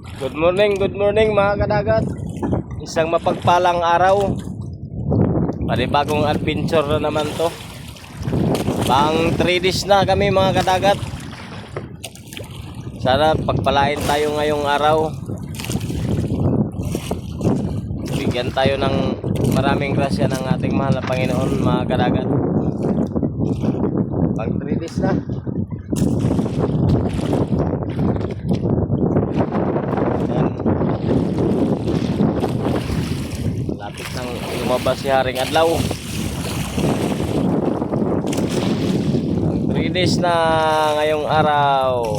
Good morning mga kadagat. Isang mapagpalang araw. Panibagong adventure na naman to. Pang 3 days na kami mga kadagat. Sana pagpalain tayo ngayong araw. Bigyan tayo ng maraming grasya ng ating mahal na Panginoon mga kadagat. Pang 3 days na. Lapit nang lumabas si Haring Adlaw. 3 days na ngayong araw.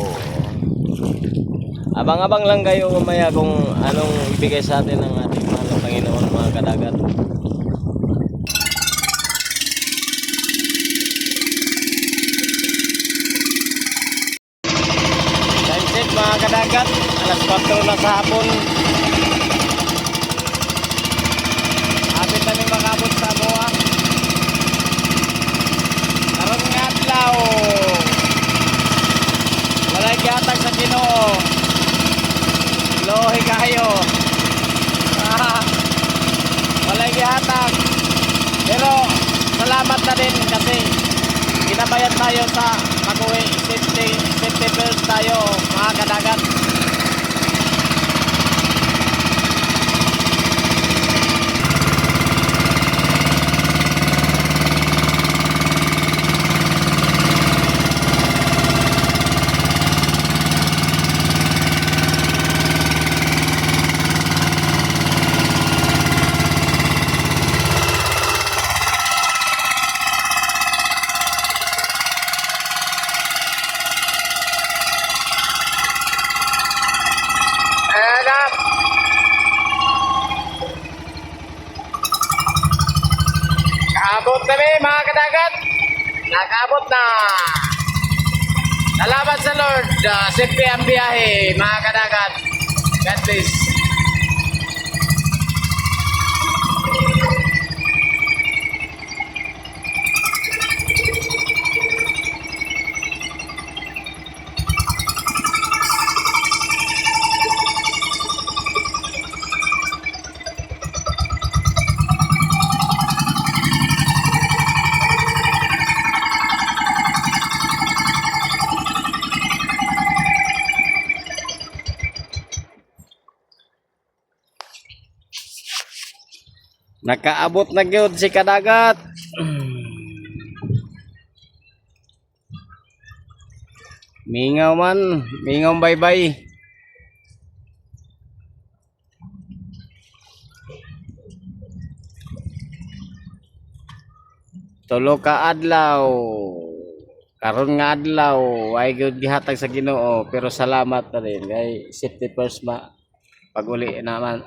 Abang-abang lang kayo mamaya kung anong ibigay sa atin ng ating mahal na Panginoon mga kadagat. Time check mga kadagat, alas 4 na sa hapon. Apit kami makabot sa buwa. Karon nga adlaw. Walay gihatag sa Ginoo. Lohi kayo. Walay gihatag. Pero salamat na din kasi ginabayad tayo sa pag-uwi. Safety first tayo mga kadagat. Nakabot kami mga kadagat. Nakabot na. Salamat sa Lord. Simple ang biyahe mga kadagat. God bless. Nakaabot na gyud si kadagat. Mingaw man, mingaw bye-bye. Tulo ka adlaw. Karon nga adlaw, ay gyud gihatag sa Ginoo pero salamat na rin kay safety first pag-uli naman.